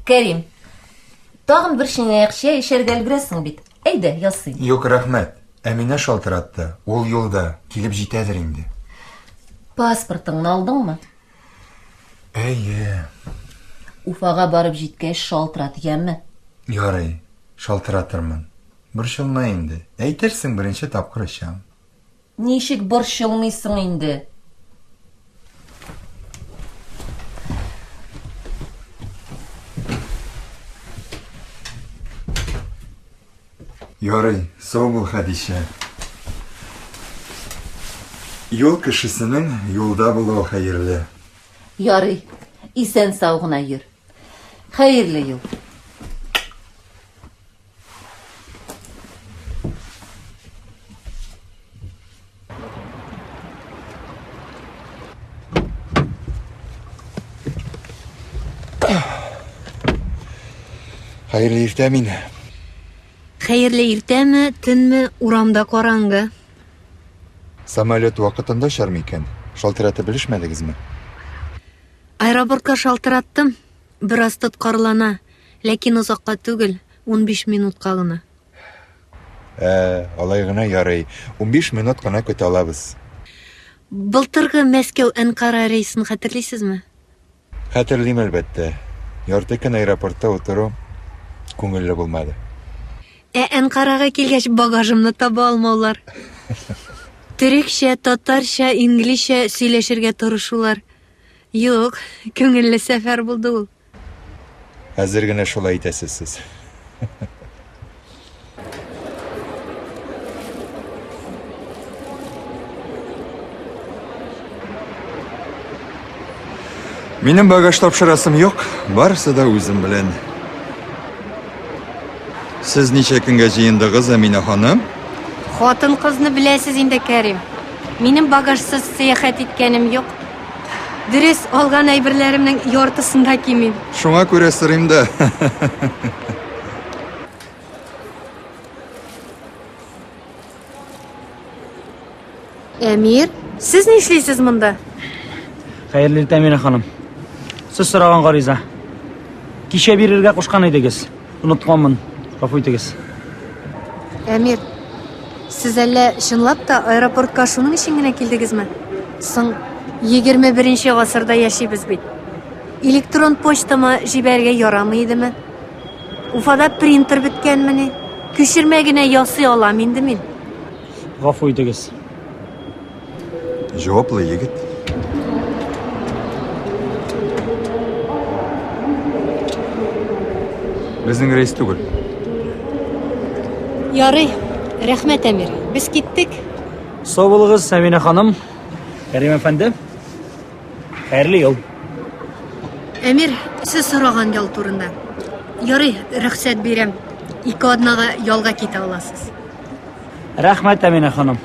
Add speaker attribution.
Speaker 1: Кәрим, тағын бір шинәйәкшә ишәргә өлгерәсең бит. Әйдә, ясый.
Speaker 2: Юк, рәхмәт. Әминә шалтыратты. Ул юлда килеп җитәдер инде.
Speaker 1: Паспортыңны алдыңмы?
Speaker 2: Әйе.
Speaker 1: Уфага барып җиткәч шалтырат, яме?
Speaker 2: Ярый, шалтыратырмын. Борчылма инде. Әйтерсең беренче тапкыр ичәм.
Speaker 1: Ничек борчылмыйсың инде?
Speaker 2: Ярый, сау бул, Хәдичә. Юл кешесенең юлда булуы хәерле.
Speaker 1: Ярый, исән сау гына йөр. Хәерле юл.
Speaker 2: Хәерле иртә, Әминә.
Speaker 3: Хәерле иртәме, төнме, урамда караңгы.
Speaker 2: Самолет вакытында очар микән? Шалтыратып белешмәдегезме?
Speaker 3: Аэропортка шалтыраттым. Бераз тоткарлана, ләкин озакка түгел, 15 минутка гына.
Speaker 2: Алай гына ярый. 15 минут кына көтә алабыз.
Speaker 3: Былтыргы Мәскәү-Анкара рейсын хәтерлисезме?
Speaker 2: Хәтерлим әлбәттә. Ярты көн аэропортта утыру күңелле булмады.
Speaker 3: Анкарага килгәч багажымны таба алмаулар. Төрекчә, татарча, инглизчә сөйләшергә тырышулар. Юк, күңелле сәфәр булды ул.
Speaker 2: Хәзер генә шулай итәсез сез. Минем багаж тапшырасым юк, барысы да үзем белән. Сез ничә көнгә җыендыгыз, Әминә ханым?
Speaker 3: Хатын-кызны беләсез инде, Кәрим. Минем багажсыз сәяхәт иткәнем юк. Дөрес, алган әйберләремнең яртысында кимим.
Speaker 2: Шуңа күрә сорыйм да.
Speaker 3: Әмир, сез ни эшлисез монда?
Speaker 4: Хәерле иртә, Әминә ханым. Сез сораган гариза. Кичә бирергә кушкан идегез. Онытканмын. Гафу итегез.
Speaker 3: Әмир, сез әллә чынлап та аэропортка шуның өчен генә килдегезме? Соң 21-нче гасырда яшибез бит. Электрон почтамы җибәргә ярамый идеме? Уфада принтер беткәнмени? Күчермә генә ясый алам инде мин.
Speaker 4: Гафу итегез.
Speaker 2: Җаваплы егет. Безнең рейс түгел.
Speaker 3: Ярый, рәхмәт, Әмир. Без киттек.
Speaker 4: Сау булыгыз, Әминә ханым. Кәрим әфәнде. Хәерле юл.
Speaker 3: Әмир, сез сораган ял турында. Ярый, рөхсәт бирәм. 2 аднага ялга китә аласыз.
Speaker 4: Рәхмәт, Әминә ханым.